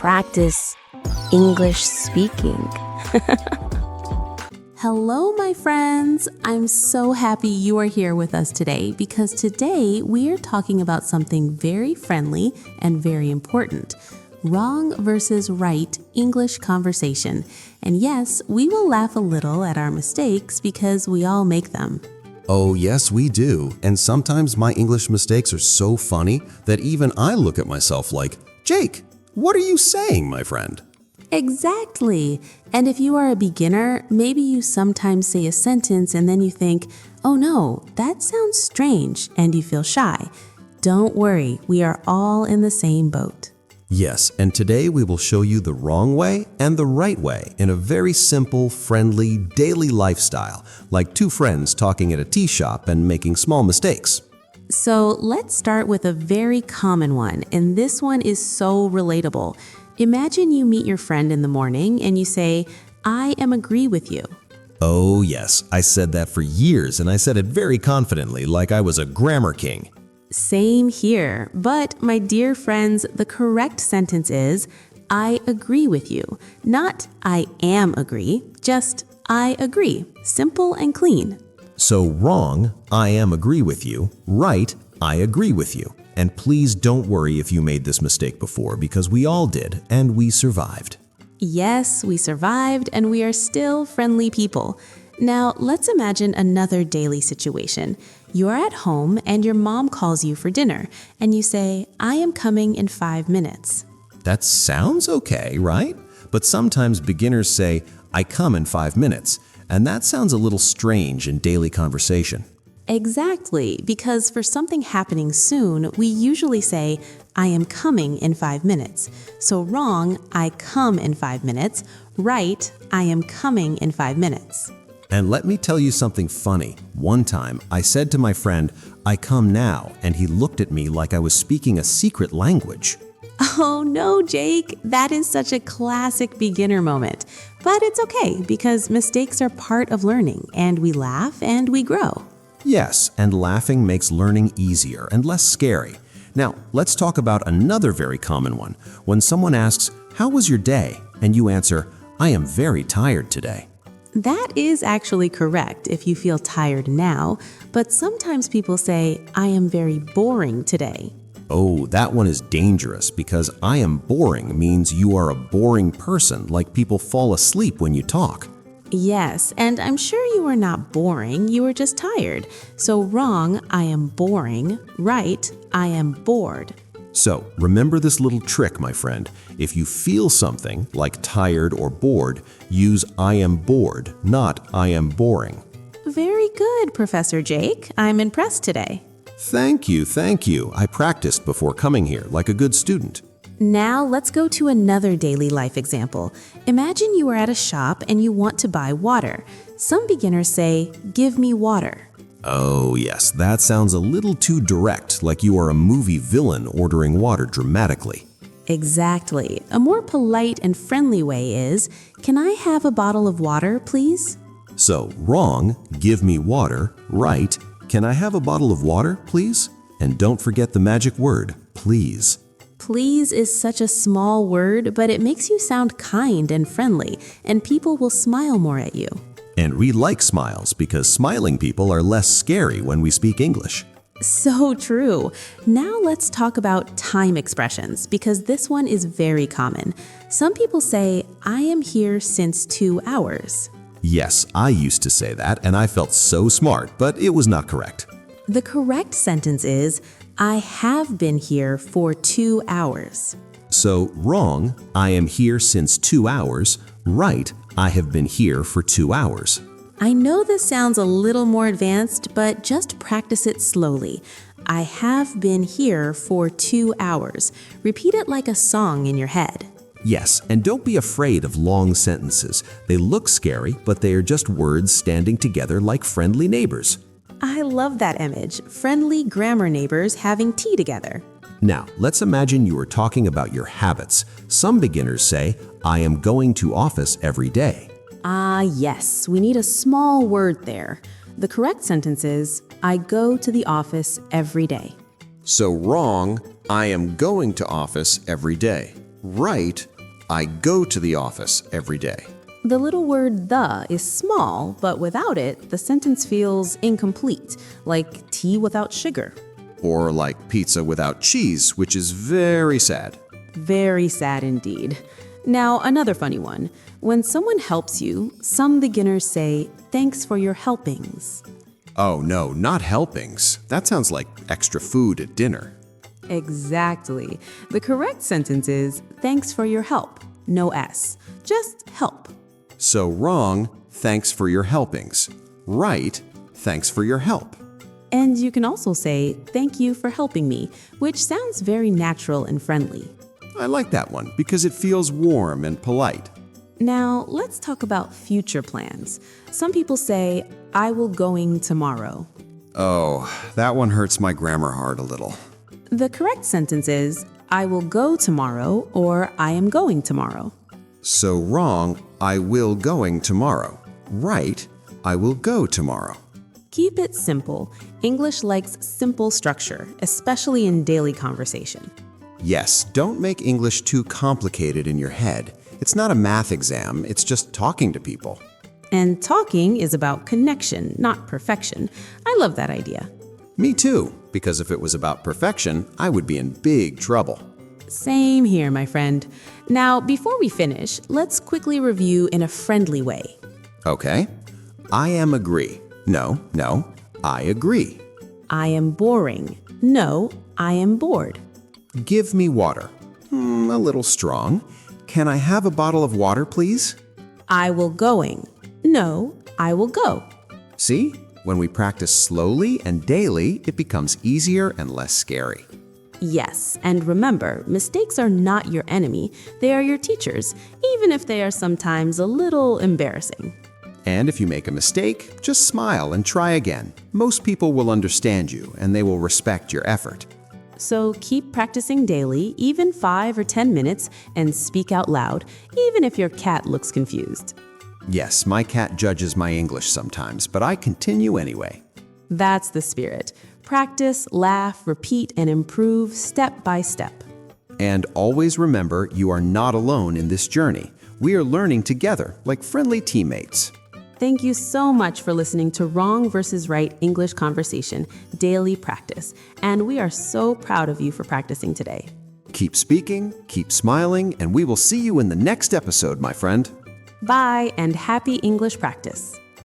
practice English speaking. Hello, my friends. I'm so happy you are here with us today because today we are talking about something very friendly and very important. Wrong versus right English conversation. And yes, we will laugh a little at our mistakes because we all make them. Oh, yes, we do. And sometimes my English mistakes are so funny that even I look at myself like, Jake, what are you saying, my friend? Exactly. And if you are a beginner, maybe you sometimes say a sentence and then you think, oh no, that sounds strange, and you feel shy. Don't worry, we are all in the same boat. Yes, and today we will show you the wrong way and the right way in a very simple, friendly, daily lifestyle, like two friends talking at a tea shop and making small mistakes. So let's start with a very common one, and this one is so relatable. Imagine you meet your friend in the morning and you say, I am agree with you. Oh, yes, I said that for years, and I said it very confidently, like I was a grammar king. Same here, but my dear friends, the correct sentence is, I agree with you. Not I am agree, just I agree. Simple and clean. So wrong, I am agree with you. Right, I agree with you. And please don't worry if you made this mistake before, because we all did, and we survived. Yes, we survived, and we are still friendly people. Now, let's imagine another daily situation. You're at home and your mom calls you for dinner, and you say, I am coming in 5 minutes. That sounds okay, right? But sometimes beginners say, I come in 5 minutes, and that sounds a little strange in daily conversation. Exactly, because for something happening soon, we usually say, I am coming in 5 minutes. So wrong, I come in 5 minutes. Right, I am coming in 5 minutes. And let me tell you something funny. One time, I said to my friend, I come now, and he looked at me like I was speaking a secret language. Oh no, Jake, that is such a classic beginner moment. But it's okay, because mistakes are part of learning, and we laugh and we grow. Yes, and laughing makes learning easier and less scary. Now, let's talk about another very common one. When someone asks, how was your day? And you answer, I am very tired today. That is actually correct if you feel tired now, but sometimes people say, I am very boring today. Oh, that one is dangerous because I am boring means you are a boring person, like people fall asleep when you talk. Yes, and I'm sure you are not boring, you are just tired. So wrong, I am boring. Right, I am bored. So remember this little trick, my friend. If you feel something, like tired or bored, use I am bored, not I am boring. Very good, Professor Jake. I'm impressed today. Thank you, thank you. I practiced before coming here, like a good student. Now let's go to another daily life example. Imagine you are at a shop and you want to buy water. Some beginners say, give me water. Oh yes, that sounds a little too direct, like you are a movie villain ordering water dramatically. Exactly. A more polite and friendly way is, can I have a bottle of water, please? So wrong, give me water. Right, can I have a bottle of water, please? And don't forget the magic word, please. Please is such a small word, but it makes you sound kind and friendly, and people will smile more at you. And we like smiles because smiling people are less scary when we speak English. So true. Now let's talk about time expressions, because this one is very common. Some people say, I am here since 2 hours. Yes, I used to say that, and I felt so smart, but it was not correct. The correct sentence is, I have been here for 2 hours. So wrong, I am here since 2 hours. Right, I have been here for 2 hours. I know this sounds a little more advanced, but just practice it slowly. I have been here for 2 hours. Repeat it like a song in your head. Yes, and don't be afraid of long sentences. They look scary, but they are just words standing together like friendly neighbors. I love that image, friendly grammar neighbors having tea together. Now, let's imagine you are talking about your habits. Some beginners say, I am going to office every day. Ah, yes, we need a small word there. The correct sentence is, I go to the office every day. So wrong, I am going to office every day. Right, I go to the office every day. The little word the is small, but without it, the sentence feels incomplete, like tea without sugar. Or like pizza without cheese, which is very sad. Very sad indeed. Now, another funny one. When someone helps you, some beginners say, "Thanks for your helpings." Oh no, not helpings. That sounds like extra food at dinner. Exactly. The correct sentence is, "Thanks for your help." No S. Just help. So wrong, thanks for your helpings. Right, thanks for your help. And you can also say, "Thank you for helping me," which sounds very natural and friendly. I like that one because it feels warm and polite. Now, let's talk about future plans. Some people say, "I will going tomorrow." Oh, that one hurts my grammar heart a little. The correct sentence is, "I will go tomorrow," or "I am going tomorrow." So wrong, I will going tomorrow. Right, I will go tomorrow. Keep it simple. English likes simple structure, especially in daily conversation. Yes, don't make English too complicated in your head. It's not a math exam, it's just talking to people. And talking is about connection, not perfection. I love that idea. Me too, because if it was about perfection, I would be in big trouble. Same here, my friend. Now, before we finish, let's quickly review in a friendly way. Okay. I am agree. No, I agree. I am boring. No, I am bored. Give me water. A little strong. Can I have a bottle of water, please? I will going. No, I will go. See? When we practice slowly and daily, it becomes easier and less scary. Yes, and remember, mistakes are not your enemy. They are your teachers, even if they are sometimes a little embarrassing. And if you make a mistake, just smile and try again. Most people will understand you and they will respect your effort. So keep practicing daily, even 5 or 10 minutes, and speak out loud, even if your cat looks confused. Yes, my cat judges my English sometimes, but I continue anyway. That's the spirit. Practice, laugh, repeat, and improve step by step. And always remember, you are not alone in this journey. We are learning together, like friendly teammates. Thank you so much for listening to Wrong versus Right English Conversation Daily Practice. And we are so proud of you for practicing today. Keep speaking, keep smiling, and we will see you in the next episode, my friend. Bye, and happy English practice.